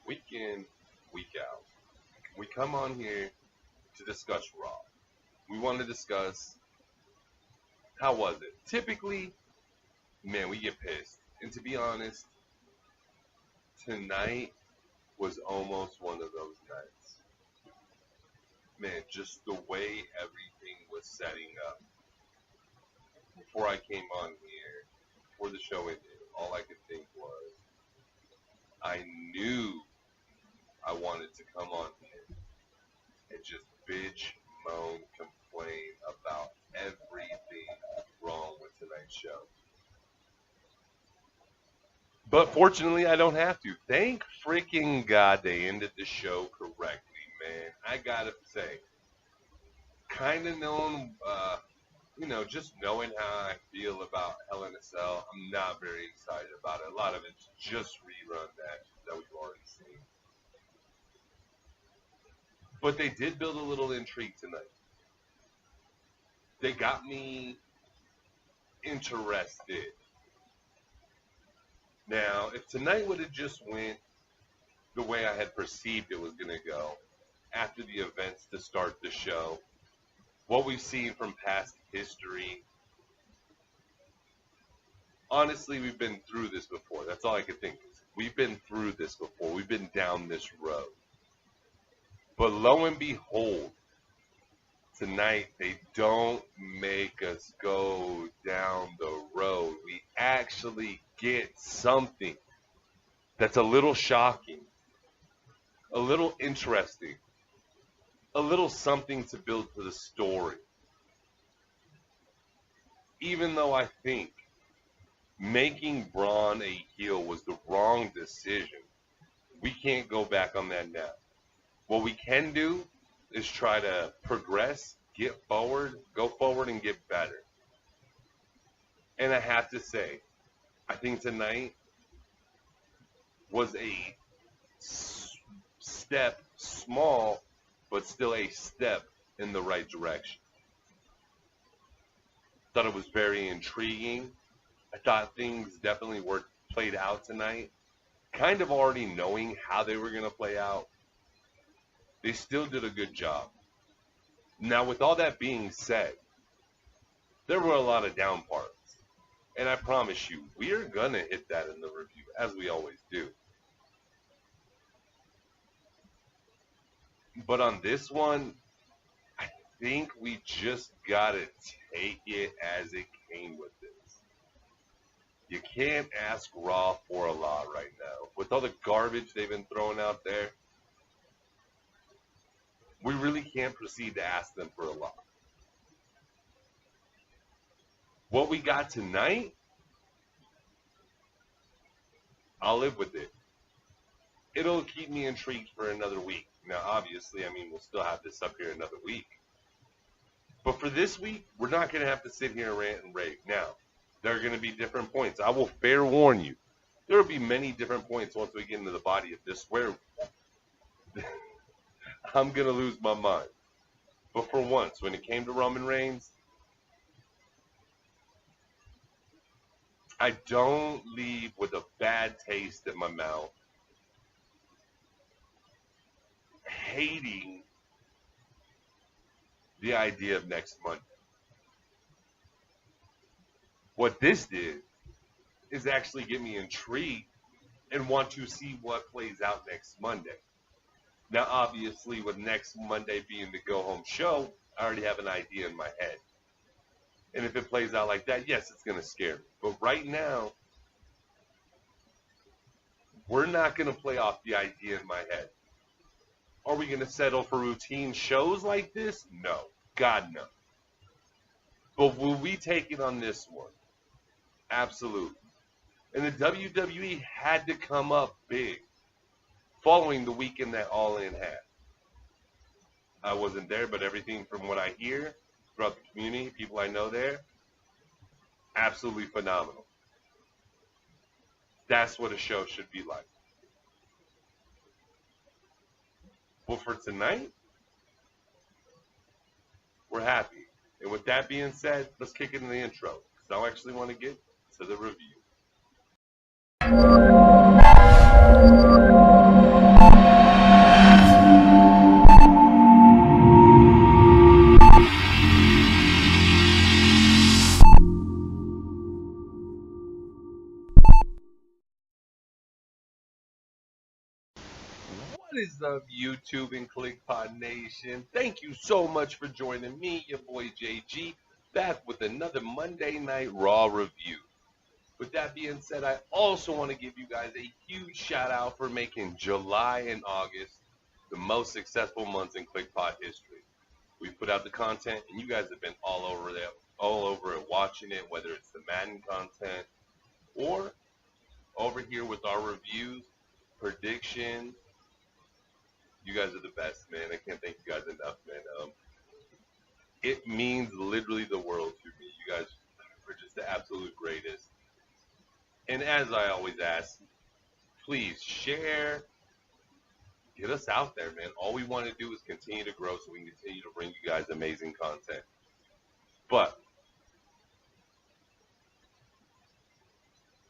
week in, week out. We come on here to discuss Raw. We want to discuss how was it. Typically, man, we get pissed. And to be honest, tonight was almost one of those nights. Man, just the way everything was setting up. Before I came on here, before the show ended, all I could think was, I knew I wanted to come on here and just bitch, moan, complain about everything wrong with tonight's show. But fortunately, I don't have to. Thank freaking God they ended the show correctly, man. I gotta say, kind of knowing, just knowing how I feel about Hell in a Cell, I'm not very excited about it. A lot of it's just rerun matches that we've already seen. But they did build a little intrigue tonight. They got me interested. Now, if tonight would have just went the way I had perceived it was going to go after the events to start the show, what we've seen from past history, honestly, we've been through this before. That's all I could think of. We've been through this before. We've been down this road. But lo and behold, tonight they don't make us go down the road. We actually get something that's a little shocking, a little interesting, a little something to build to the story. Even though I think making Braun a heel was the wrong decision, we can't go back on that now. What we can do is try to progress, get forward, go forward, and get better. And I have to say, I think tonight was a step, small, but still a step in the right direction. Thought it was very intriguing. I thought things definitely were played out tonight. Kind of already knowing how they were going to play out. They still did a good job. Now, with all that being said, there were a lot of down parts. And I promise you, we are going to hit that in the review, as we always do. But on this one, I think we just got to take it as it came with this. You can't ask Raw for a lot right now. With all the garbage they've been throwing out there, we really can't proceed to ask them for a lot. What we got tonight, I'll live with it. It'll keep me intrigued for another week. Now, obviously, we'll still have this up here another week. But for this week, we're not going to have to sit here and rant and rave. Now, there are going to be different points. I will fair warn you. There will be many different points once we get into the body of this where I'm going to lose my mind. But for once, when it came to Roman Reigns, I don't leave with a bad taste in my mouth, hating the idea of next Monday. What this did is actually get me intrigued and want to see what plays out next Monday. Now, obviously, with next Monday being the go-home show, I already have an idea in my head. And if it plays out like that, yes, it's going to scare me. But right now, we're not going to play off the idea in my head. Are we going to settle for routine shows like this? No. God, no. But will we take it on this one? Absolutely. And the WWE had to come up big following the weekend that All In had. I wasn't there, but everything from what I hear throughout the community, people I know there, absolutely phenomenal. That's what a show should be like. But for tonight, we're happy. And with that being said, let's kick it in the intro, because I actually want to get to the review. What is up, YouTube and KliqpodNation? Nation? Thank you so much for joining me, your boy JG, back with another Monday Night Raw review. With that being said, I also want to give you guys a huge shout out for making July and August the most successful months in KliqpodCast history. We put out the content, and you guys have been all over it, watching it, whether it's the Madden content or over here with our reviews, predictions. You guys are the best, man. I can't thank you guys enough, man. It means literally the world to me. You guys are just the absolute greatest. And as I always ask, please share. Get us out there, man. All we want to do is continue to grow so we can continue to bring you guys amazing content. But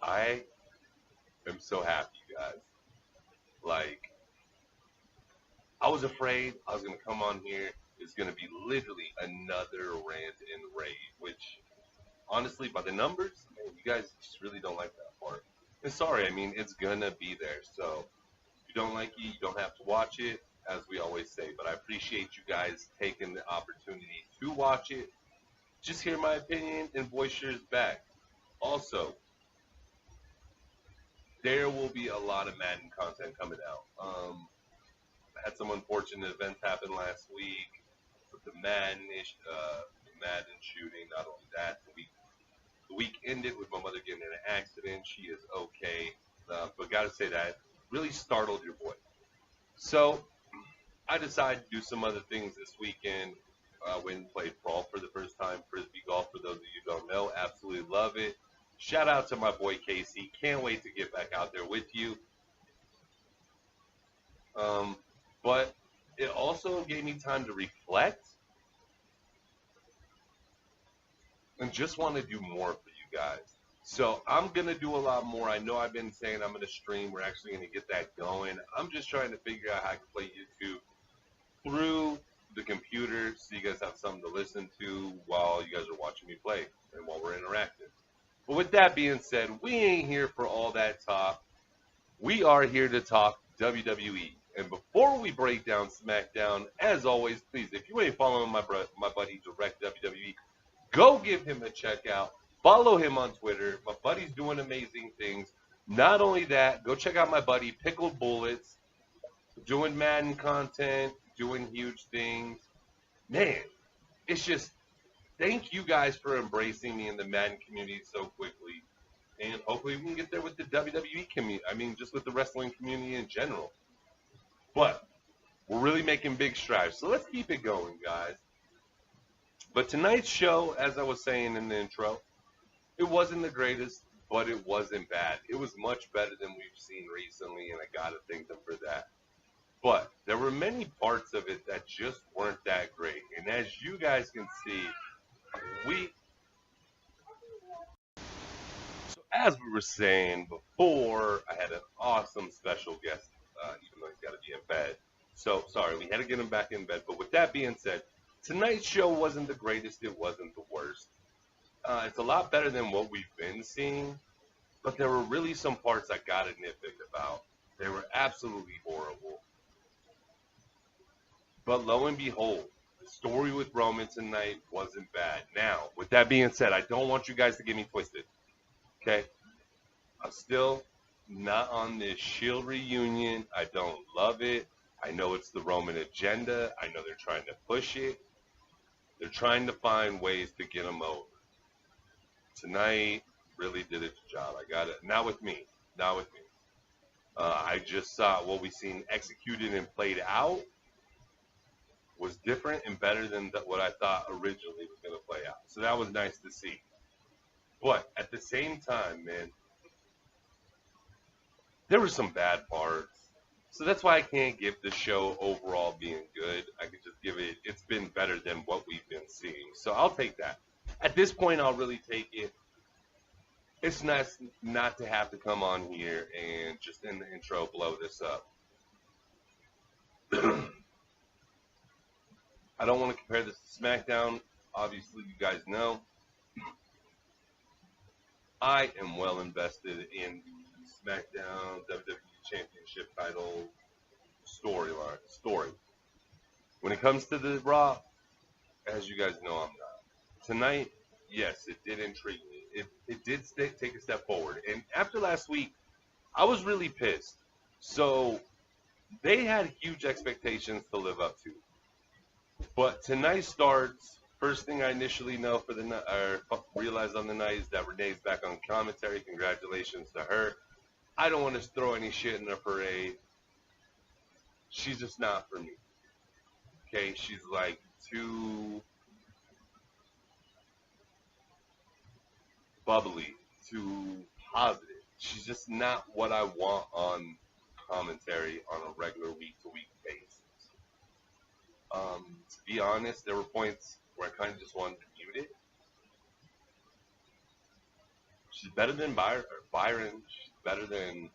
I am so happy, guys. Like, I was afraid I was going to come on here. It's going to be literally another rant and rave, which, honestly, by the numbers, man, you guys just really don't like that part. And sorry, I mean, it's going to be there. So if you don't like it, you don't have to watch it, as we always say. But I appreciate you guys taking the opportunity to watch it. Just hear my opinion and voice yours back. Also, there will be a lot of Madden content coming out. I had some unfortunate events happen last week with the Madden shooting. Not only that, the week ended with my mother getting in an accident. She is okay, but gotta say that really startled your boy. So I decided to do some other things this weekend. Went and played Brawl for the first time, Frisbee golf. For those of you who don't know, absolutely love it. Shout out to my boy Casey. Can't wait to get back out there with you. But it also gave me time to reflect and just want to do more for you guys. So I'm going to do a lot more. I know I've been saying I'm going to stream. We're actually going to get that going. I'm just trying to figure out how I can play YouTube through the computer so you guys have something to listen to while you guys are watching me play and while we're interacting. But with that being said, we ain't here for all that talk. We are here to talk WWE. And before we break down SmackDown, as always, please, if you ain't following my buddy Direct WWE, go give him a check out. Follow him on Twitter. My buddy's doing amazing things. Not only that, go check out my buddy Pickled Bullets, doing Madden content, doing huge things. Man, it's just, thank you guys for embracing me in the Madden community so quickly. And hopefully we can get there with the WWE community. I mean, just with the wrestling community in general. But we're really making big strides. So let's keep it going, guys. But tonight's show, as I was saying in the intro, it wasn't the greatest, but it wasn't bad. It was much better than we've seen recently, and I got to thank them for that. But there were many parts of it that just weren't that great. And as you guys can see, So as we were saying before, I had an awesome special guest, even though he's got to be in bed. So, sorry, we had to get him back in bed. But with that being said, tonight's show wasn't the greatest. It wasn't the worst. It's a lot better than what we've been seeing. But there were really some parts I got to nitpick about. They were absolutely horrible. But lo and behold, the story with Roman tonight wasn't bad. Now, with that being said, I don't want you guys to get me twisted. Okay? I'm still not on this Shield reunion. I don't love it. I know it's the Roman agenda. I know they're trying to push it. They're trying to find ways to get him over. Tonight really did its job. I got it. Not with me. Not with me. I just saw what we seen executed and played out was different and better than what I thought originally was going to play out. So that was nice to see. But at the same time, man, there were some bad parts. So that's why I can't give the show overall being good. I could just give it, it's been better than what we've been seeing. So I'll take that. At this point, I'll really take it. It's nice not to have to come on here and just in the intro blow this up. I don't want to compare this to SmackDown. Obviously, you guys know. I am well invested in SmackDown WWE Championship title story. When it comes to the Raw, as you guys know, I'm not. Tonight, yes, it did intrigue me. It did take a step forward. And after last week, I was really pissed. So they had huge expectations to live up to. But tonight starts. First thing I initially know for the night, or realize on the night, is that Renee's back on commentary. Congratulations to her. I don't want to throw any shit in her parade. She's just not for me. Okay, she's like too bubbly, too positive. She's just not what I want on commentary on a regular week-to-week basis. To be honest, there were points where I kind of just wanted to mute it. She's better than Byron. She's better than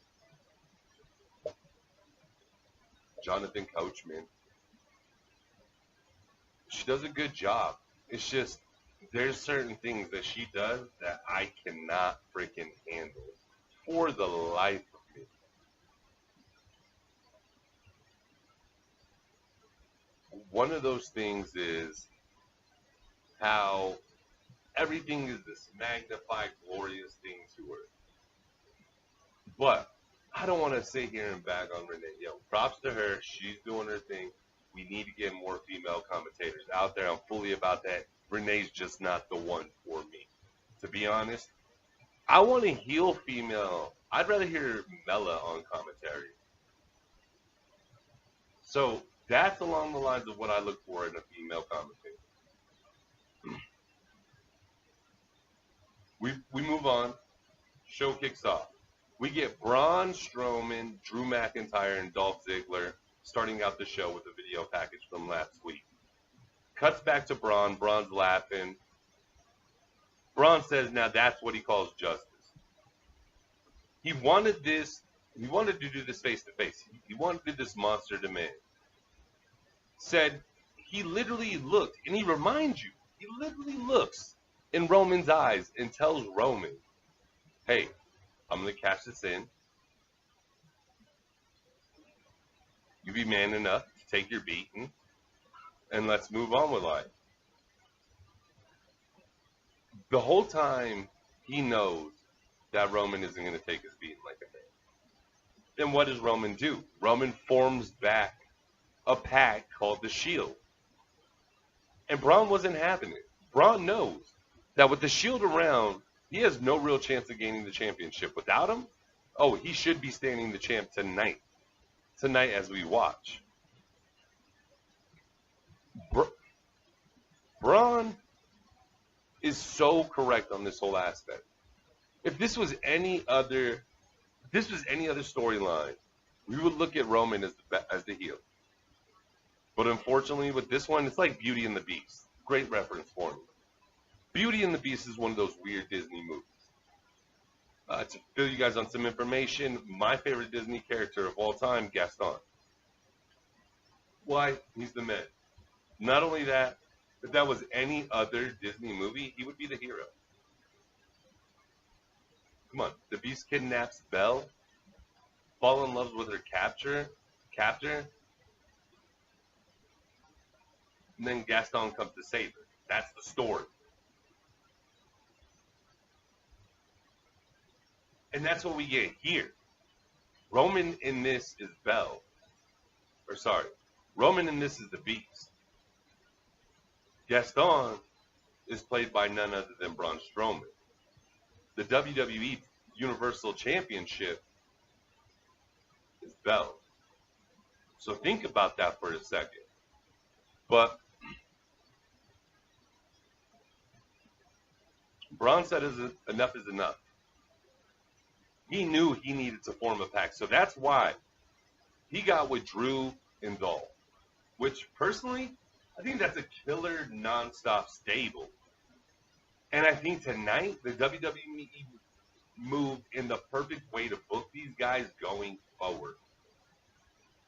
Jonathan Coachman. She does a good job. It's just there's certain things that she does that I cannot freaking handle for the life of me. One of those things is how everything is this magnified, glorious thing to her. But I don't want to sit here and bag on Renee. Yo, props to her. She's doing her thing. We need to get more female commentators out there. I'm fully about that. Renee's just not the one for me. To be honest, I want a heel female. I'd rather hear Mella on commentary. So that's along the lines of what I look for in a female commentator. We move on. Show kicks off. We get Braun Strowman, Drew McIntyre, and Dolph Ziggler starting out the show with a video package from last week. Cuts back to Braun. Braun's laughing. Braun says now that's what he calls justice. He wanted this. He wanted to do this face to face. He wanted to do this monster demand. Said he literally looked, and he reminds you, he literally looks in Roman's eyes and tells Roman, hey, I'm going to cash this in. You be man enough to take your beating, and let's move on with life. The whole time, he knows that Roman isn't going to take his beating like a man. Then what does Roman do? Roman forms back a pack called the Shield. And Braun wasn't having it. Braun knows that with the Shield around, he has no real chance of gaining the championship. Without him, oh, he should be standing the champ tonight. Tonight as we watch. Braun is so correct on this whole aspect. If this was any other storyline, we would look at Roman as the heel. But unfortunately, with this one, it's like Beauty and the Beast. Great reference for me. Beauty and the Beast is one of those weird Disney movies. To fill you guys on some information, my favorite Disney character of all time, Gaston. Why? He's the man. Not only that, if that was any other Disney movie, he would be the hero. Come on, the Beast kidnaps Belle, fall in love with her captor, and then Gaston comes to save her. That's the story. And that's what we get here. Roman in this is Belle. Roman in this is the Beast. Gaston is played by none other than Braun Strowman. The WWE Universal Championship is Belle. So think about that for a second. But Braun said enough is enough. He knew he needed to form a pack. So that's why he got with Drew and Dolph. Which, personally, I think that's a killer non-stop stable. And I think tonight, the WWE moved in the perfect way to book these guys going forward.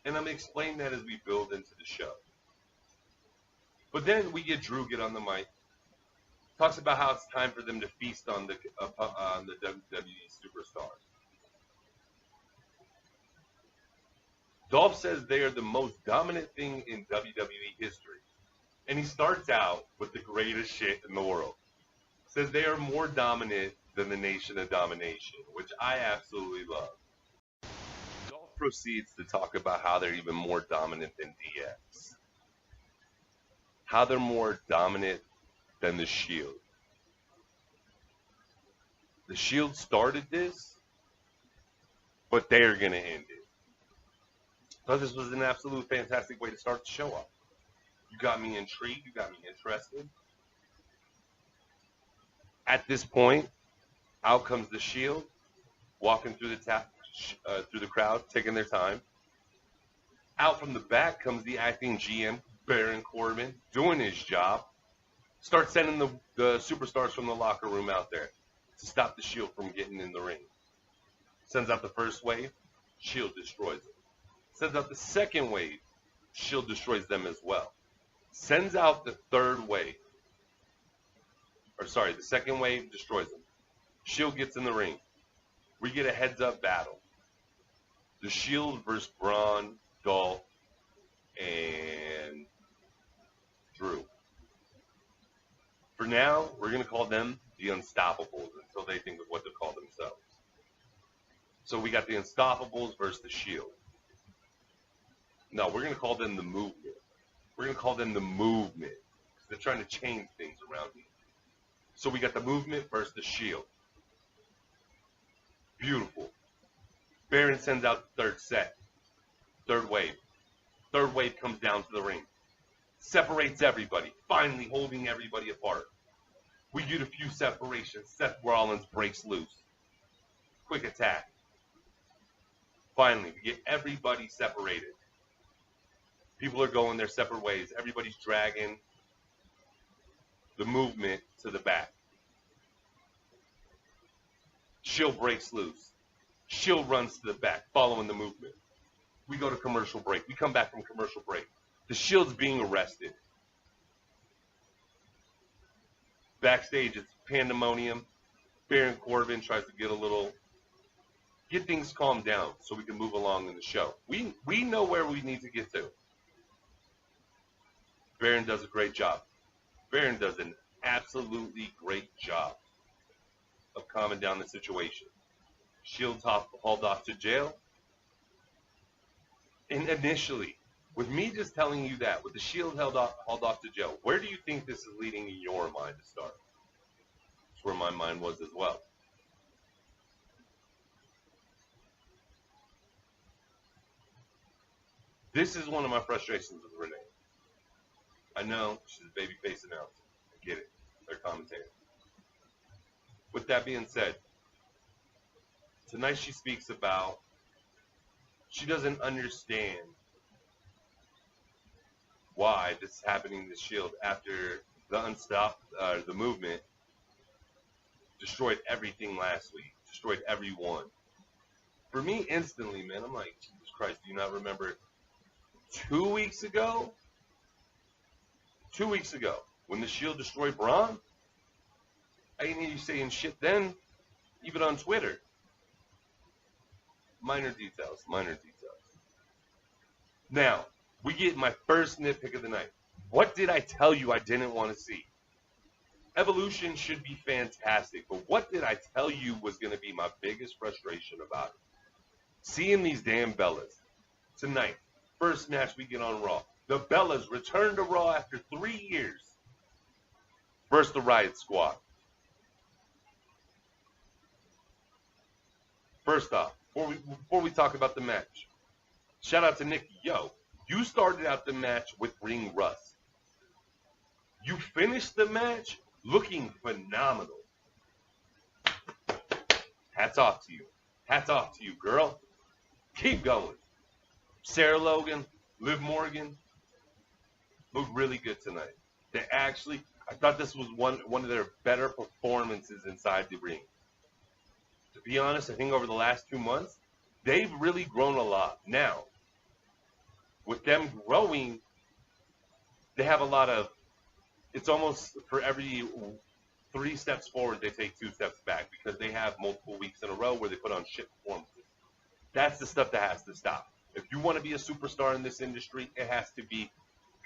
And I'm going to explain that as we build into the show. But then we get Drew get on the mic. Talks about how it's time for them to feast on the WWE superstars. Dolph says they are the most dominant thing in WWE history. And he starts out with the greatest shit in the world. Says they are more dominant than the Nation of Domination, which I absolutely love. Dolph proceeds to talk about how they're even more dominant than DX. How they're more dominant than the Shield. The Shield started this, but they're going to end it. So this was an absolute fantastic way to start the show off. You got me intrigued. You got me interested. At this point, out comes the Shield, walking through the crowd, taking their time. Out from the back comes the acting GM, Baron Corbin, doing his job. Start sending the superstars from the locker room out there to stop the Shield from getting in the ring. Sends out the first wave, Shield destroys it. Sends out the second wave, Shield destroys them as well. Sends out the third wave. The second wave destroys them. Shield gets in the ring. We get a heads-up battle. The Shield versus Braun, Dolph, and Drew. For now, we're going to call them the Unstoppables until they think of what to call themselves. So we got the Unstoppables versus the Shield. No, we're going to call them the Movement. We're going to call them the Movement because they're trying to change things around here. So we got the Movement versus the Shield. Beautiful. Baron sends out the third set. Third wave. Third wave comes down to the ring. Separates everybody. Finally holding everybody apart. We get a few separations. Seth Rollins breaks loose. Quick attack. Finally, we get everybody separated. People are going their separate ways. Everybody's dragging the Movement to the back. Shield breaks loose. Shield runs to the back, following the Movement. We go to commercial break. We come back from commercial break. The Shield's being arrested. Backstage, it's pandemonium. Baron Corbin tries to get things calmed down so we can move along in the show. We know where we need to get to. Baron does a great job. Baron does an absolutely great job of calming down the situation. Shield hauled off to jail. And initially, with me just telling you that, with the Shield hauled off to jail, where do you think this is leading in your mind to start? That's where my mind was as well. This is one of my frustrations with Renee. I know she's a babyface announcer. I get it. They're commentating. With that being said, tonight she speaks about she doesn't understand why this is happening to Shield after the Movement destroyed everything last week, destroyed everyone. For me, instantly, man, I'm like, Jesus Christ, do you not remember 2 weeks ago? 2 weeks ago, when the Shield destroyed Braun? I didn't hear you saying shit then, even on Twitter. Minor details. Now, we get my first nitpick of the night. What did I tell you I didn't want to see? Evolution should be fantastic, but what did I tell you was going to be my biggest frustration about it? Seeing these damn Bellas. Tonight, first match we get on Raw. The Bellas return to Raw after 3 years versus the Riot Squad. First off, before we talk about the match, shout out to Nikki. Yo, you started out the match with ring rust. You finished the match looking phenomenal. Hats off to you. Hats off to you, girl. Keep going. Sarah Logan, Liv Morgan looked really good tonight. I thought this was one of their better performances inside the ring. To be honest, I think over the last 2 months, they've really grown a lot. Now, with them growing, they have a lot of, it's almost for every 3 steps forward, they take 2 steps back because they have multiple weeks in a row where they put on shit performances. That's the stuff that has to stop. If you want to be a superstar in this industry, it has to be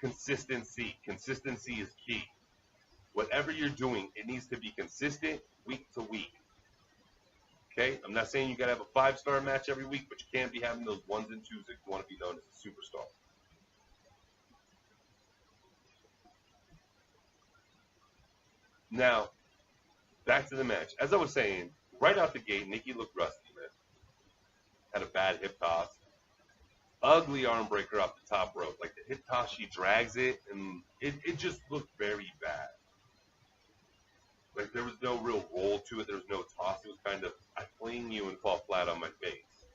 consistency. Consistency is key. Whatever you're doing, it needs to be consistent week to week. Okay? I'm not saying you got to have a 5-star match every week, but you can't be having those 1s and 2s if you want to be known as a superstar. Now, back to the match. As I was saying, right out the gate, Nikki looked rusty, man. Had a bad hip toss. Ugly arm breaker off the top rope. Like the hip toss, she drags it, and it just looked very bad. Like there was no real roll to it. There was no toss. It was kind of, I fling you and fall flat on my face.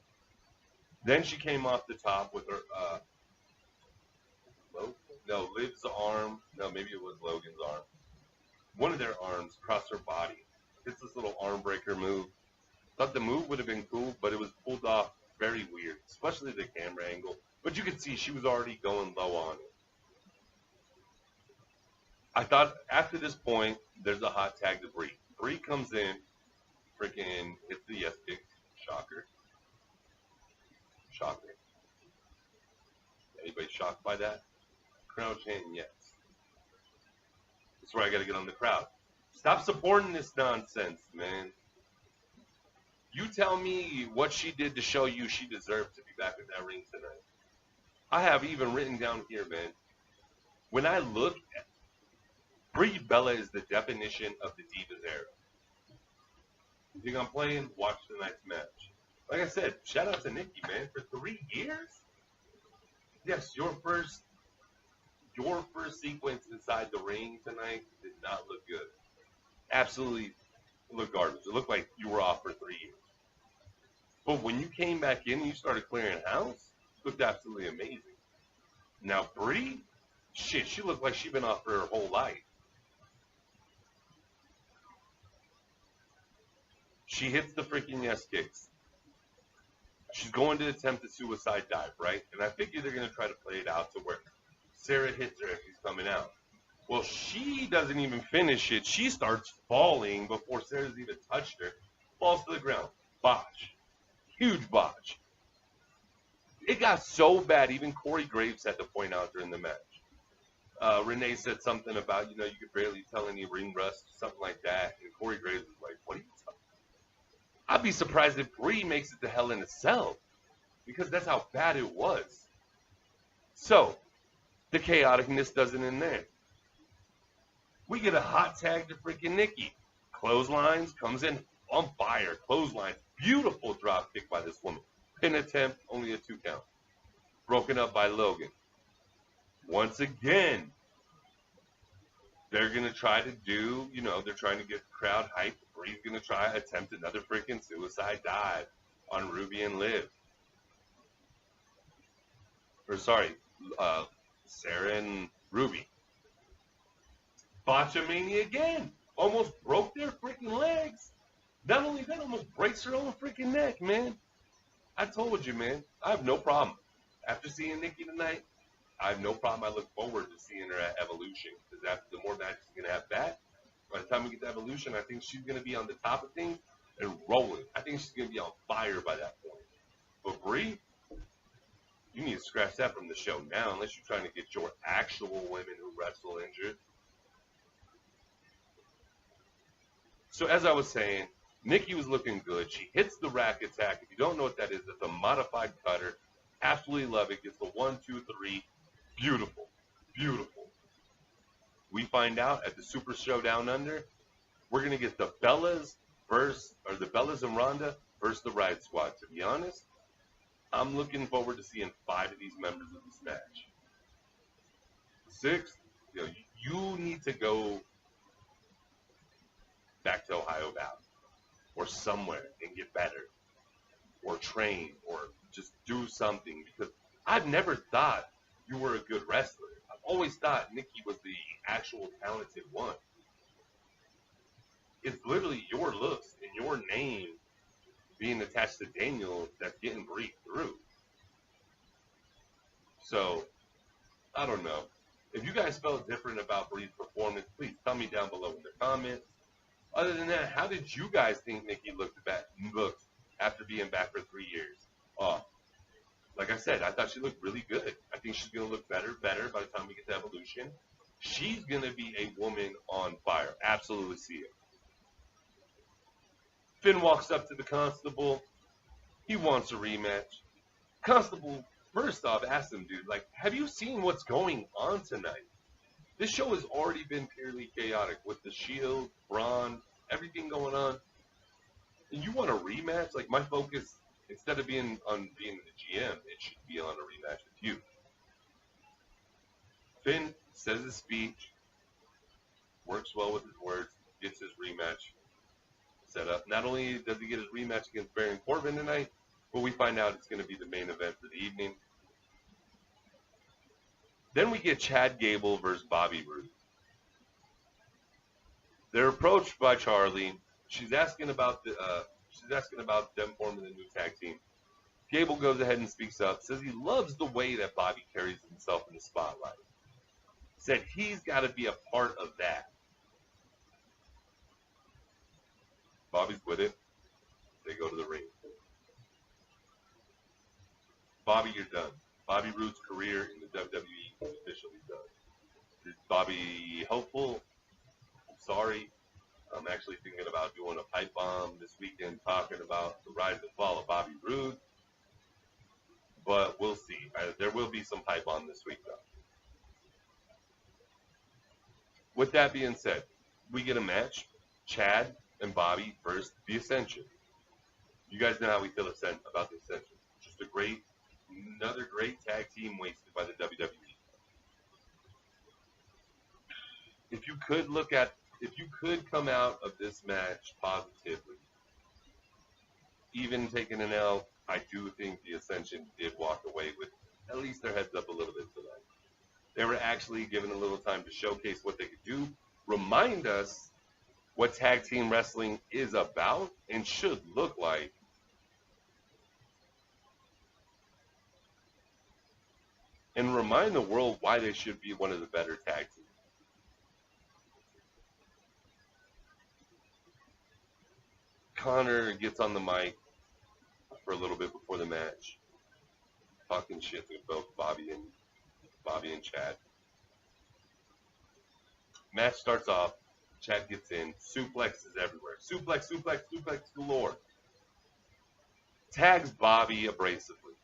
Then she came off the top with her, Liv's arm. No, maybe it was Logan's arm. One of their arms across her body. It's this little arm breaker move. Thought the move would have been cool, but it was pulled off very weird, especially the camera angle. But you could see she was already going low on it. I thought after this point, there's a hot tag to Brie. Brie comes in, freaking hits the yes kick. Shocker. Shocker. Anybody shocked by that? Crowd chanting yes. That's where I got to get on the crowd. Stop supporting this nonsense, man. You tell me what she did to show you she deserved to be back in that ring tonight. I have even written down here, man. When I look at Brie Bella is the definition of the Divas era. You think I'm playing? Watch tonight's match. Like I said, shout out to Nikki, man. For 3 years? Yes, your first sequence inside the ring tonight did not look good. Absolutely looked garbage. It looked like you were off for 3 years. But when you came back in and you started clearing house, it looked absolutely amazing. Now, Brie, shit, she looked like she'd been off for her whole life. She hits the freaking yes kicks. She's going to attempt a suicide dive, right? And I figure they're going to try to play it out to where Sarah hits her as she's coming out. Well, she doesn't even finish it. She starts falling before Sarah's even touched her. Falls to the ground. Botch. Huge botch. It got so bad, even Corey Graves had to point out during the match. Renee said something about, you could barely tell any ring rust, something like that. And Corey Graves was like, what are you talking about? I'd be surprised if Brie makes it to Hell in a Cell, because that's how bad it was. So, the chaoticness doesn't end there. We get a hot tag to freaking Nikki. Clotheslines, comes in on fire. Clotheslines, beautiful drop kick by this woman. Pin attempt, only a 2 count. Broken up by Logan. Once again, they're going to try to do, they're trying to get the crowd hyped. Brie's going to try attempt another freaking suicide dive on Ruby and Liv. Sarah and Ruby. Botchamania again. Almost broke their freaking legs. Not only that, almost breaks her own freaking neck, man. I told you, man. I have no problem. After seeing Nikki tonight, I have no problem. I look forward to seeing her at Evolution. Because after the more matches she's going to have back, by the time we get to Evolution, I think she's going to be on the top of things and rolling. I think she's going to be on fire by that point. But Brie, you need to scratch that from the show now, unless you're trying to get your actual women who wrestle injured. So as I was saying, Nikki was looking good. She hits the rack attack. If you don't know what that is, it's a modified cutter. Absolutely love it. Gets the 1, 2, 3. Beautiful. Beautiful. We find out at the Super Show Down Under, we're going to get the Bellas and Ronda versus the Riot Squad. To be honest, I'm looking forward to seeing 5 of these members of this match. 6, you need to go back to Ohio Valley or somewhere and get better or train or just do something, because I've never thought you were a good wrestler. I've always thought Nikki was the actual talented one. It's literally your looks and your name being attached to Daniel that's getting Brie through. So, I don't know. If you guys felt different about Brie's performance, please tell me down below in the comments. Other than that, how did you guys think Nikki looked after being back for 3 years? Like I said, I thought she looked really good. I think she's going to look better by the time we get to Evolution. She's going to be a woman on fire. Absolutely see it. Finn walks up to the Constable. He wants a rematch. Constable, first off, asks him, dude, like, have you seen what's going on tonight? This show has already been purely chaotic with the Shield, Braun, everything going on. And you want a rematch? Like, my focus, instead of being on being the GM, it should be on a rematch with you. Finn says his speech, works well with his words, gets his rematch set up. Not only does he get his rematch against Baron Corbin tonight, but we find out it's going to be the main event for the evening. Then we get Chad Gable versus Bobby Roode. They're approached by Charlie. She's asking about them forming a new tag team. Gable goes ahead and speaks up, says he loves the way that Bobby carries himself in the spotlight. Said he's got to be a part of that. Bobby's with it. They go to the ring. Bobby, you're done. Bobby Roode's career in the WWE is officially done. Is Bobby hopeful? I'm sorry. I'm actually thinking about doing a pipe bomb this weekend talking about the rise and fall of Bobby Roode. But we'll see. There will be some pipe bomb this week, though. With that being said, we get a match. Chad and Bobby versus the Ascension. You guys know how we feel about the Ascension. Just another great tag team wasted by the WWE. If you could come out of this match positively, even taking an L, I do think the Ascension did walk away with at least their heads up a little bit tonight. They were actually given a little time to showcase what they could do, remind us what tag team wrestling is about and should look like. And remind the world why they should be one of the better tag teams. Connor gets on the mic for a little bit before the match, talking shit to both Bobby and Chad. Match starts off. Chad gets in. Suplexes everywhere. Suplex galore. Tags Bobby abrasively.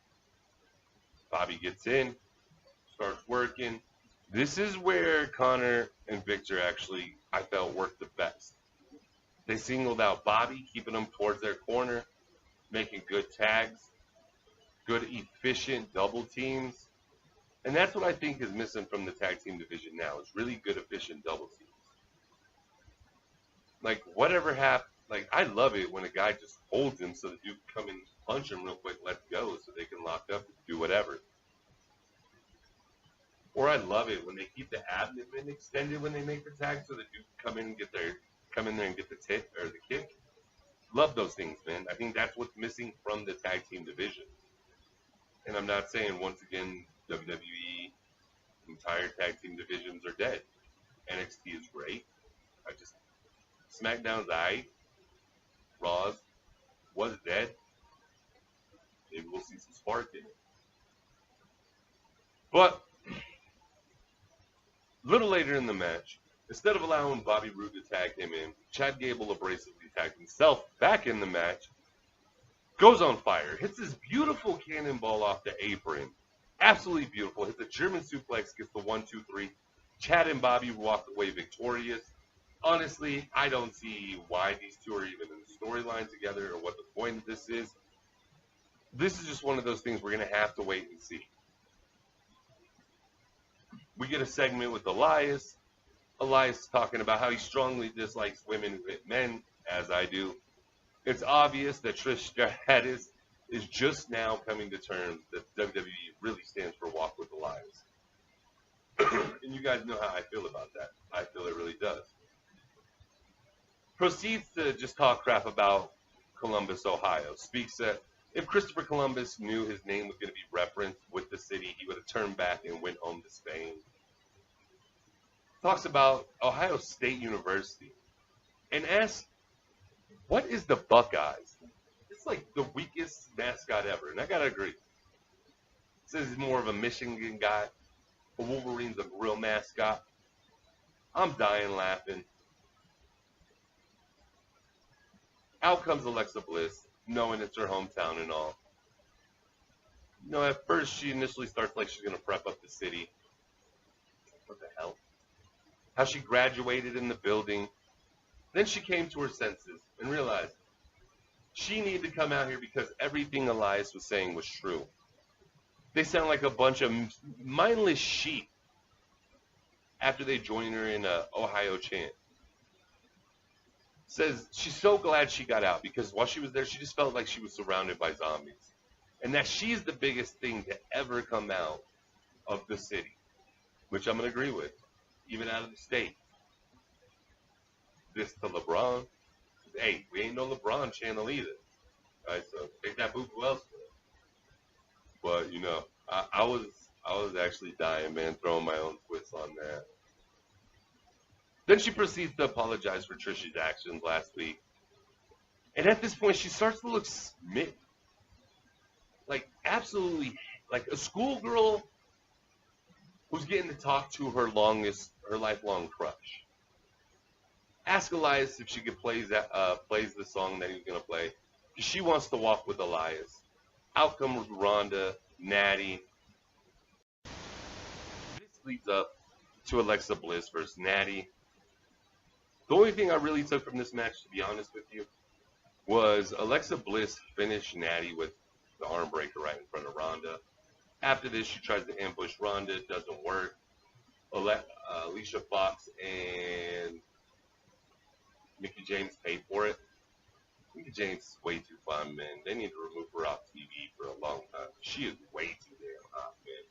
Bobby gets in. Starts working. This is where Connor and Victor actually, I felt, worked the best. They singled out Bobby, keeping him towards their corner, making good tags, good efficient double teams. And that's what I think is missing from the tag team division now, is really good efficient double teams. Like, whatever happened, like, I love it when a guy just holds him so that you can come and punch him real quick, let go, so they can lock up and do whatever. Or I love it when they keep the abdomen extended when they make the tag so that you can come in there and get the tip or the kick. Love those things, man. I think that's what's missing from the tag team division. And I'm not saying, once again, WWE entire tag team divisions are dead. NXT is great. SmackDown's aight. Raw's was dead. Maybe we'll see some spark in it. But a little later in the match, instead of allowing Bobby Roode to tag him in, Chad Gable abrasively tagged himself back in the match, goes on fire, hits his beautiful cannonball off the apron. Absolutely beautiful. Hits a German suplex, gets the 1-2-3. Chad and Bobby walk away victorious. Honestly, I don't see why these two are even in the storyline together or what the point of this is. This is just one of those things we're going to have to wait and see. We get a segment with Elias. Elias is talking about how he strongly dislikes women who hit men, as I do. It's obvious that Trish Stratus is just now coming to terms that WWE really stands for Walk with Elias. And you guys know how I feel about that. I feel it really does. Proceeds to just talk crap about Columbus, Ohio. Speaks that if Christopher Columbus knew his name was going to be referenced with the city, he would have turned back and went home to Spain. Talks about Ohio State University and asks, what is the Buckeyes? It's like the weakest mascot ever, and I gotta agree. Says he's more of a Michigan guy. But Wolverine's a real mascot. I'm dying laughing. Out comes Alexa Bliss, knowing it's her hometown and all. You know, at first she initially starts like she's going to prep up the city. What the hell? How she graduated in the building. Then she came to her senses and realized she needed to come out here because everything Elias was saying was true. They sound like a bunch of mindless sheep after they joined her in a Ohio chant. Says she's so glad she got out because while she was there, she just felt like she was surrounded by zombies. And that she's the biggest thing to ever come out of the city, which I'm going to agree with, even out of the state. This to LeBron. Hey, we ain't no LeBron channel either. All right, so take that boo-boo elsewhere. But, you know, I was actually dying, man, throwing my own twist on that. Then she proceeds to apologize for Trish's actions last week. And at this point, she starts to look smitten. Like, absolutely, like a schoolgirl who's getting to talk to her lifelong crush. Ask Elias if she could plays the song that he's going to play. She wants to walk with Elias. Out comes Ronda, Natty. This leads up to Alexa Bliss versus Natty. The only thing I really took from this match, to be honest with you, was Alexa Bliss finished Natty with the arm breaker right in front of Ronda. After this, she tries to ambush Ronda. It doesn't work. Alicia Fox and Mickie James paid for it. Mickie James is way too fun, man. They need to remove her off TV for a long time. She is way too damn hot, man.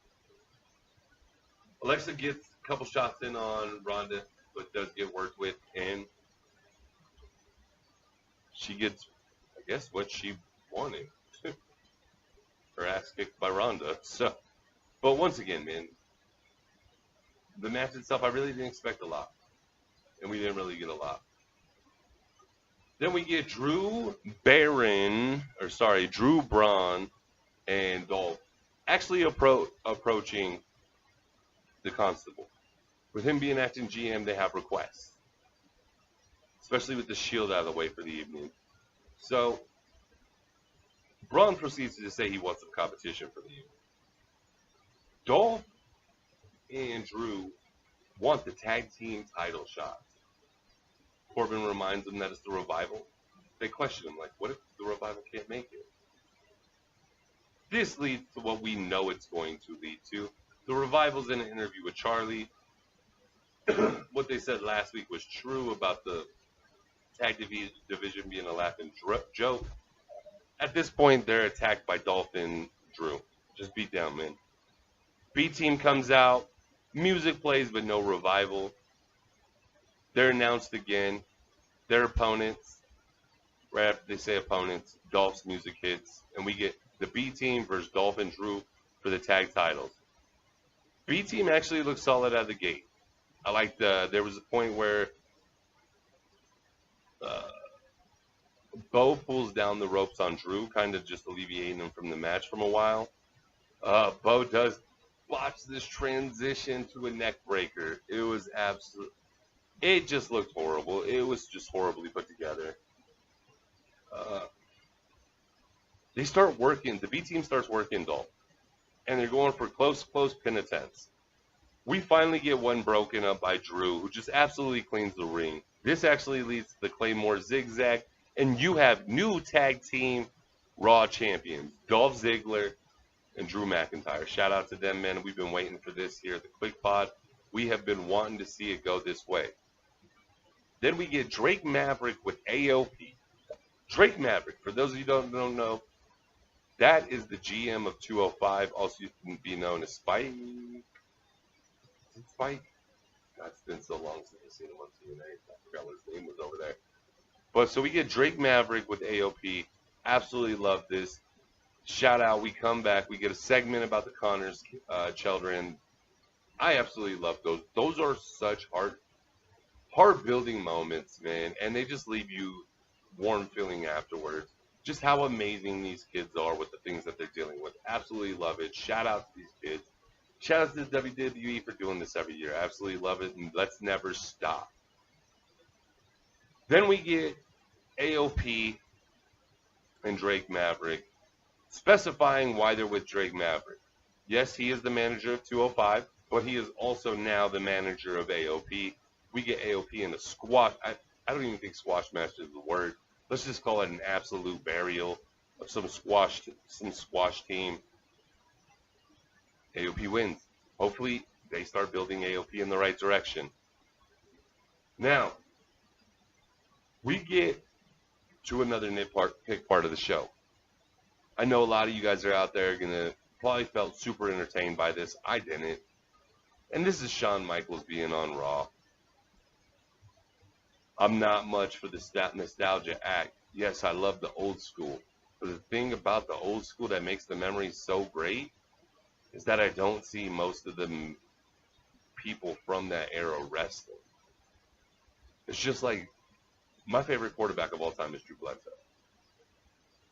Alexa gets a couple shots in on Ronda, but does get worked with, and she gets, I guess, what she wanted. Her ass kicked by Ronda. So, but once again, man, the match itself, I really didn't expect a lot, and we didn't really get a lot. Then we get Drew Braun and Dolph actually approaching the Constable. With him being acting GM, they have requests, especially with the Shield out of the way for the evening. So Braun proceeds to just say he wants some competition for the evening. Dolph and Drew want the tag team title shots. Corbin reminds them that it's the Revival. They question him, like, what if the Revival can't make it? This leads to what we know it's going to lead to. The Revival's in an interview with Charlie. What they said last week was true about the tag division being a laughing joke. At this point, they're attacked by Dolph and Drew. Just beat down, man. B-Team comes out. Music plays, but no Revival. They're announced again. Their opponents. Right after they say opponents, Dolph's music hits. And we get the B-Team versus Dolph and Drew for the tag titles. B-Team actually looks solid out of the gate. I like there was a point where Bo pulls down the ropes on Drew, kind of just alleviating him from the match from a while. Bo does botch this transition to a neck breaker. It was it just looked horrible. It was just horribly put together. They start working, the B-Team starts working Dolph. And they're going for close pin attempts. We finally get one broken up by Drew, who just absolutely cleans the ring. This actually leads to the Claymore Zigzag, and you have new tag team Raw champions, Dolph Ziggler and Drew McIntyre. Shout out to them, man. We've been waiting for this here at the Kliqpodcast. We have been wanting to see it go this way. Then we get Drake Maverick with AOP. Drake Maverick, for those of you who don't know, that is the GM of 205, also can be known as Spike. Is it Spike? God, it's been so long since I've seen him on TNA. I forgot what his name was over there. But so we get Drake Maverick with AOP. Absolutely love this. Shout out, we come back. We get a segment about the Connors children. I absolutely love those. Those are such heart-building moments, man. And they just leave you warm feeling afterwards. just how amazing these kids are with the things that they're dealing with. Absolutely love it. Shout out to these kids. Shout out to the WWE for doing this every year. Absolutely love it, and let's never stop. Then we get AOP and Drake Maverick specifying why they're with Drake Maverick. Yes, he is the manager of 205, but he is also now the manager of AOP. We get AOP in a squash. I don't even think squash match is the word. Let's just call it an absolute burial of some squash team. AOP wins. Hopefully, they start building AOP in the right direction. Now, we get to another nitpick part of the show. I know a lot of you guys are out there gonna probably felt super entertained by this. I didn't. And this is Shawn Michaels being on Raw. I'm not much for the nostalgia act. Yes, I love the old school. But the thing about the old school that makes the memories so great is that I don't see most of the people from that era wrestling. It's just like my favorite quarterback of all time is Drew Bledsoe.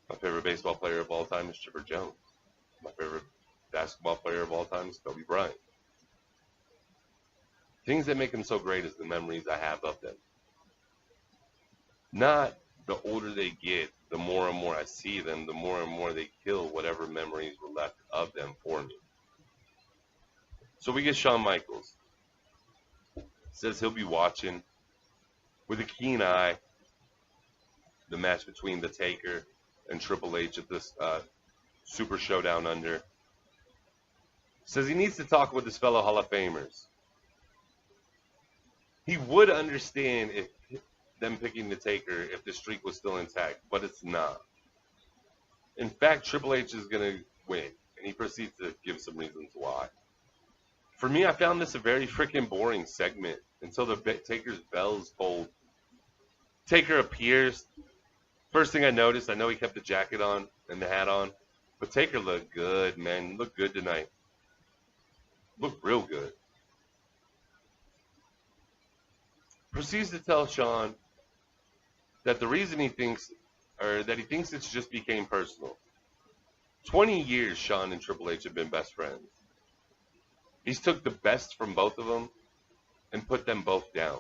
My favorite baseball player of all time is Chipper Jones. My favorite basketball player of all time is Kobe Bryant. Things that make them so great is the memories I have of them. Not the older they get, the more and more I see them, the more and more they kill whatever memories were left of them for me. So we get Shawn Michaels. Says he'll be watching with a keen eye the match between The Taker and Triple H at this Super Showdown Under. Says he needs to talk with his fellow Hall of Famers. He would understand if them picking The Taker if the streak was still intact, but it's not. In fact, Triple H is going to win, and he proceeds to give some reasons why. For me, I found this a very freaking boring segment until the Taker's bells tolled. Taker appears. First thing I noticed, I know he kept the jacket on and the hat on, but Taker looked good, man. Looked good tonight. Looked real good. Proceeds to tell Shawn that the reason he thinks it's just became personal. 20 years Shawn and Triple H have been best friends. He's took the best from both of them and put them both down.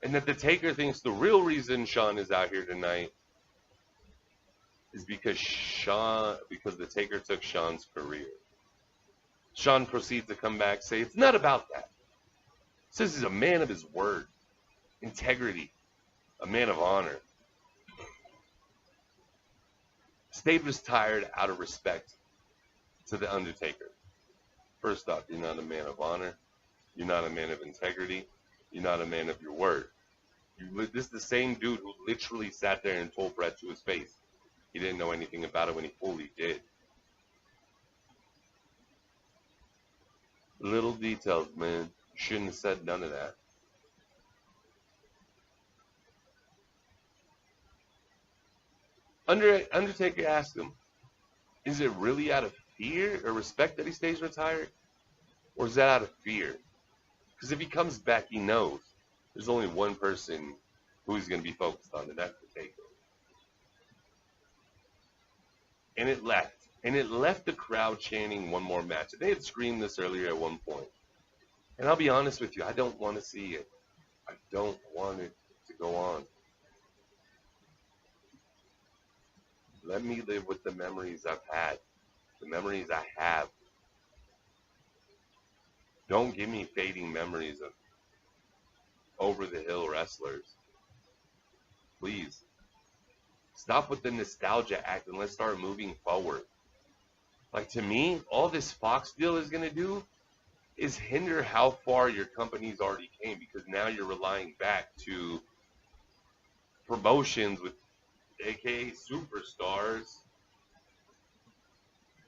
And that the Taker thinks the real reason Shawn is out here tonight is because the Taker took Shawn's career. Shawn proceeds to come back, say it's not about that. Says he's a man of his word, integrity, a man of honor. Stayed retired out of respect to the Undertaker. First off, you're not a man of honor. You're not a man of integrity. You're not a man of your word. This is the same dude who literally sat there and told Bret to his face he didn't know anything about it when he fully did. Little details, man. Shouldn't have said none of that. Undertaker asked him, is it really out of fear or respect that he stays retired? Or is that out of fear? Because if he comes back, he knows there's only one person who he's going to be focused on, and that's the Taker. And it left. And it left the crowd chanting one more match. They had screamed this earlier at one point. And I'll be honest with you, I don't want to see it. I don't want it to go on. Let me live with the memories I've had. The memories I have. Don't give me fading memories of over-the-hill wrestlers. Please. Stop with the nostalgia act and let's start moving forward. Like, to me, all this Fox deal is going to do is hinder how far your company's already came, because now you're relying back to promotions with aka superstars.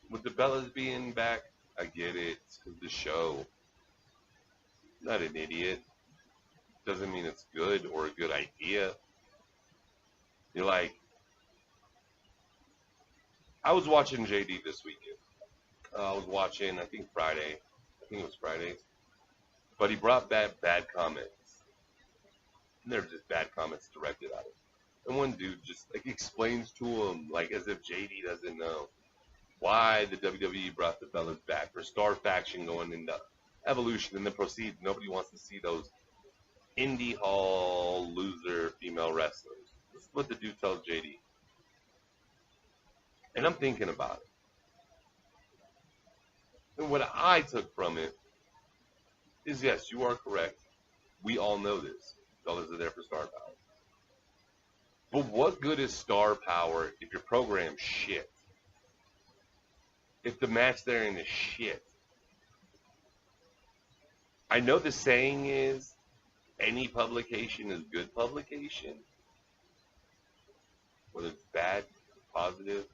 With the Bellas being back, I get it. It's 'cause the show. I'm not an idiot. Doesn't mean it's good or a good idea. You're like, I was watching JD this weekend. I was watching, I think Friday. I think it was Friday. But he brought back bad comments. And they're just bad comments directed at him. And one dude just like explains to him, like as if JD doesn't know, why the WWE brought the Bellas back for Star Faction going into Evolution and then proceed. Nobody wants to see those indie hall loser female wrestlers. This is what the dude tells JD. And I'm thinking about it. And what I took from it is, yes, you are correct. We all know this. Fellas are there for star power. But what good is star power if your program's shit? If the match they're in is shit? I know the saying is, any publication is good publication. Whether it's bad, positive.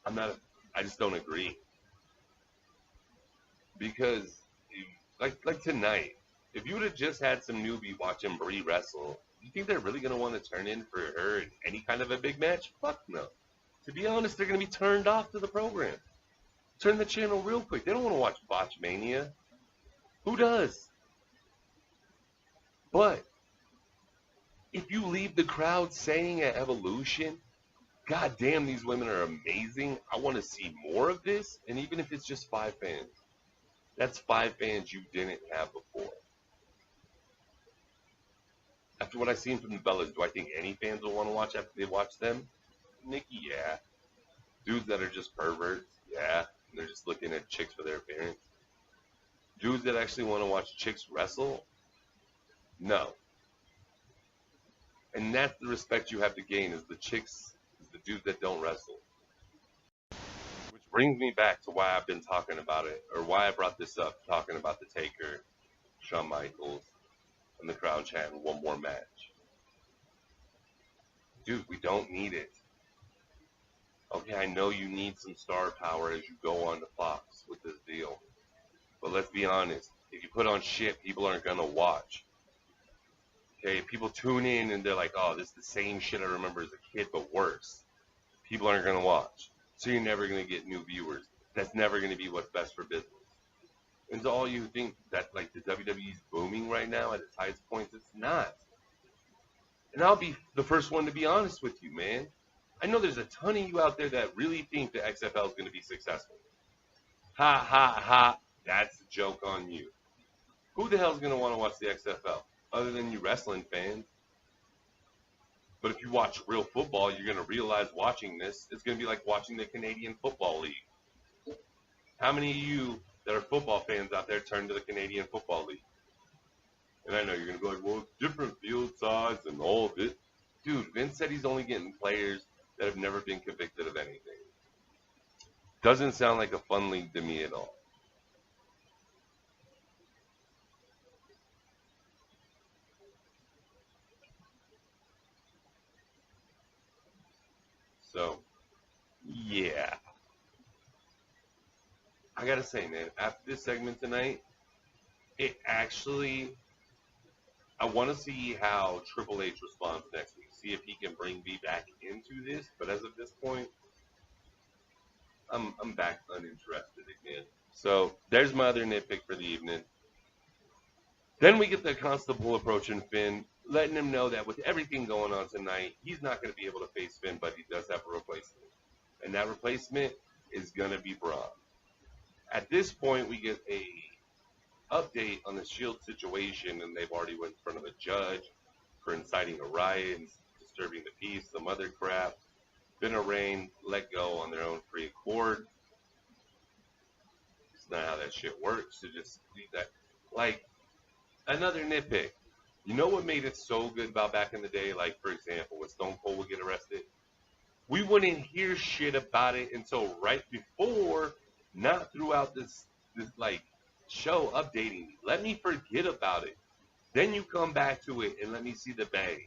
I just don't agree. Because, like tonight, if you would have just had some newbie watching Brie wrestle, you think they're really going to want to turn in for her in any kind of a big match? Fuck no. To be honest, they're going to be turned off to the program. Turn the channel real quick. They don't want to watch Botchmania. Who does? But if you leave the crowd saying at Evolution, God damn, these women are amazing, I want to see more of this, and even if it's just 5 fans, that's 5 fans you didn't have before. After what I've seen from the Bellas, do I think any fans will want to watch after they watch them? Nikki, yeah. Dudes that are just perverts, yeah. They're just looking at chicks for their appearance. Dudes that actually want to watch chicks wrestle? No. And that's the respect you have to gain, is the chicks, is the dudes that don't wrestle. Which brings me back to why I've been talking about it, or why I brought this up, talking about the Taker, Shawn Michaels, and the crowd chanting one more match. Dude, we don't need it. Okay, I know you need some star power as you go on to Fox with this deal. But let's be honest, if you put on shit, people aren't going to watch. Okay, if people tune in and they're like, oh, this is the same shit I remember as a kid, but worse. People aren't going to watch. So you're never going to get new viewers. That's never going to be what's best for business. And so all you think that like the WWE's booming right now at its highest points, it's not. And I'll be the first one to be honest with you, man. I know there's a ton of you out there that really think the XFL is going to be successful. Ha, ha, ha. That's a joke on you. Who the hell is going to want to watch the XFL other than you wrestling fans? But if you watch real football, you're going to realize watching this, it's going to be like watching the Canadian Football League. How many of you that are football fans out there turn to the Canadian Football League? And I know you're going to be like, well, it's different field size and all of it. Dude, Vince said he's only getting players that have never been convicted of anything. Doesn't sound like a fun league to me at all. So, yeah. I gotta say, man, after this segment tonight, it actually, I want to see how Triple H responds next week. See if he can bring me back into this. But as of this point, I'm back uninterested again. So there's my other nitpick for the evening. Then we get the Constable approaching Finn, letting him know that with everything going on tonight, he's not going to be able to face Finn, but he does have a replacement. And that replacement is going to be Braun. At this point, we get a update on the Shield situation, and they've already went in front of a judge for inciting a riot and disturbing the peace, some other crap. Finn and Reign let go on their own free accord. It's not how that shit works. So just leave that. Like, another nitpick. You know what made it so good about back in the day? Like, for example, when Stone Cold would get arrested? We wouldn't hear shit about it until right before, not throughout this like, show updating me. Let me forget about it. Then you come back to it and let me see the bang.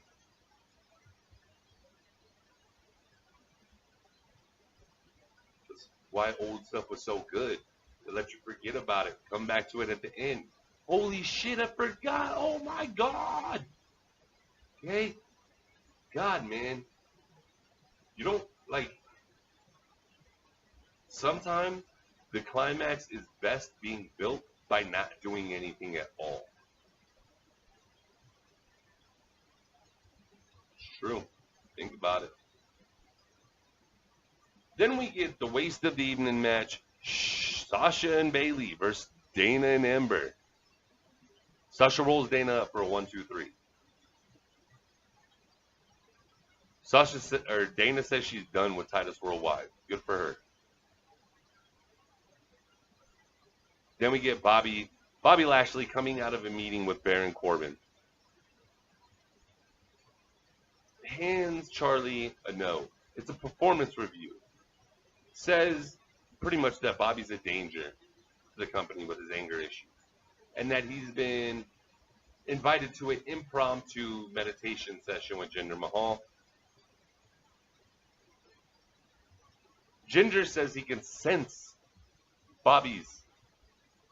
That's why old stuff was so good. To let you forget about it. Come back to it at the end. Holy shit, I forgot. Oh my God. Okay? God, man. You don't, like, sometimes the climax is best being built by not doing anything at all. True. Think about it. Then we get the waste of the evening match, Sasha and Bailey versus Dana and Ember. Sasha rolls Dana up for a 1-2-3. Dana says she's done with Titus Worldwide. Good for her. Then we get Bobby Lashley coming out of a meeting with Baron Corbin. Hands Charlie a note. It's a performance review. Says pretty much that Bobby's a danger to the company with his anger issues, and that he's been invited to an impromptu meditation session with Jinder Mahal. Jinder says he can sense Bobby's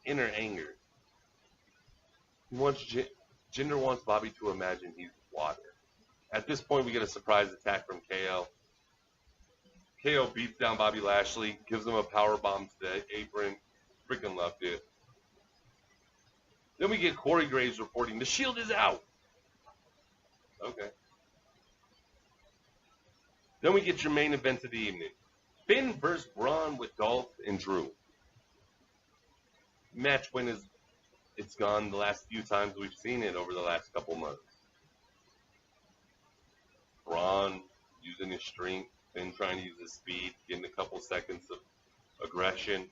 inner anger. Jinder wants Bobby to imagine he's water. At this point, we get a surprise attack from KO. KO beats down Bobby Lashley, gives him a power bomb to the apron. Freaking loved it. Then we get Corey Graves reporting the Shield is out. Okay. Then we get your main event of the evening. Finn versus Braun with Dolph and Drew. Match win it's gone the last few times we've seen it over the last couple months. Braun using his strength, Finn trying to use his speed, getting a couple seconds of aggression.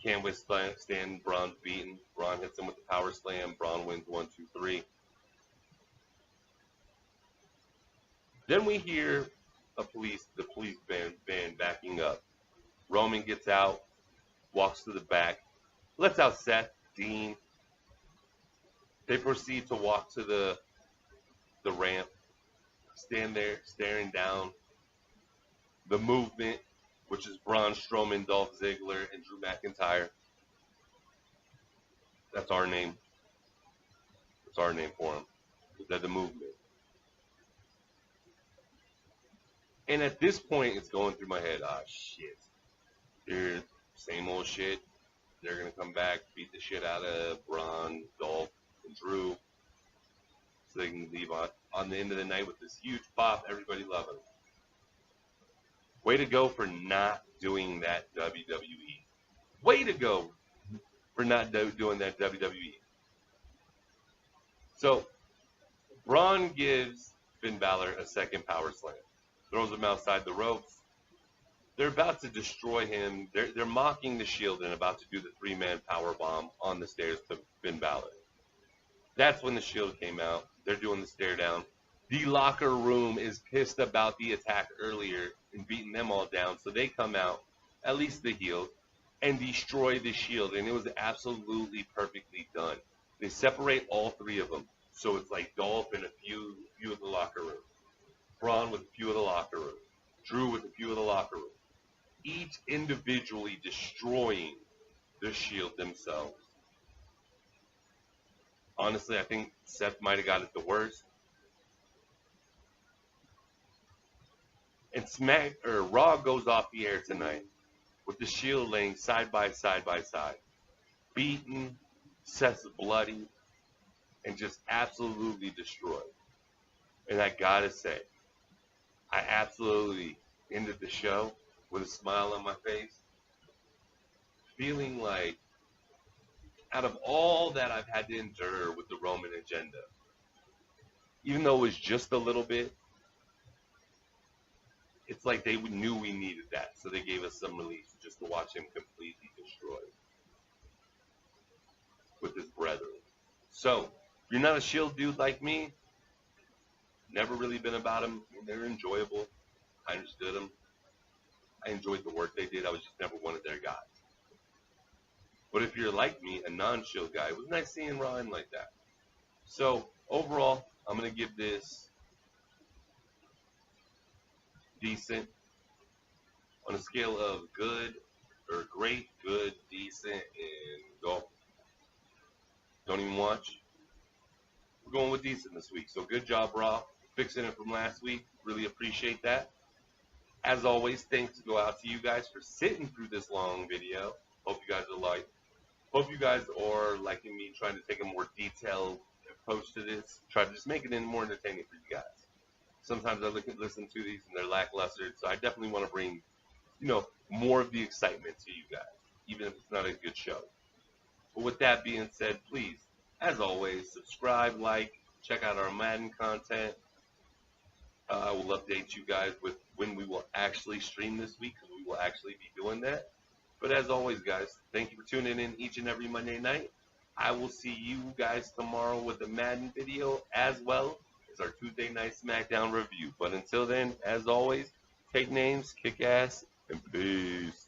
Can't withstand Braun's beating. Braun hits him with the power slam. Braun wins 1-2-3. Then we hear the police van backing up. Roman gets out, walks to the back, lets out Seth, Dean. They proceed to walk to the ramp, stand there staring down the movement, which is Braun Strowman, Dolph Ziggler, and Drew McIntyre. That's our name. That's our name for them. They're the movement. And at this point, it's going through my head, shit. They're same old shit. They're going to come back, beat the shit out of Braun, Dolph, and Drew. So they can leave on the end of the night with this huge pop. Everybody loving it. Way to go for not doing that, WWE. Way to go for not doing that, WWE. So, Braun gives Finn Balor a second power slam. Throws him outside the ropes. They're about to destroy him. They're mocking the Shield and about to do the three-man power bomb on the stairs to Finn Balor. That's when the Shield came out. They're doing the stare down. The locker room is pissed about the attack earlier and beating them all down. So they come out, at least the heel, and destroy the Shield. And it was absolutely perfectly done. They separate all three of them. So it's like Dolph and a few of the locker room. Braun with a few of the locker room. Drew with a few of the locker room. Each individually destroying the Shield themselves. Honestly, I think Seth might have got it the worst. And Raw goes off the air tonight with the Shield laying side by side by side. Beaten, Seth's bloody, and just absolutely destroyed. And I gotta say, I absolutely ended the show with a smile on my face, feeling like out of all that I've had to endure with the Roman agenda, even though it was just a little bit, it's like they knew we needed that, so they gave us some relief just to watch him completely destroyed with his brethren. So, if you're not a Shield dude like me, never really been about them, they're enjoyable. I understood them. I enjoyed the work they did. I was just never one of their guys. But if you're like me, a non-Shield guy, it was nice seeing Ryan like that. So, overall, I'm going to give this decent on a scale of good or great, good, decent, and don't even watch. We're going with decent this week. So, good job, Raw. Fixing it from last week. Really appreciate that. As always, thanks go out to you guys for sitting through this long video. Hope you guys are liking me trying to take a more detailed approach to this. Try to just make it more entertaining for you guys. sometimes I listen to these and they're lackluster. So I definitely want to bring, more of the excitement to you guys, even if it's not a good show. But with that being said, please, as always, subscribe, like, check out our Madden content. I will update you guys with when we will actually stream this week, because we will actually be doing that. But as always, guys, thank you for tuning in each and every Monday night. I will see you guys tomorrow with a Madden video, as well as our Tuesday night SmackDown review. But until then, as always, take names, kick ass, and peace.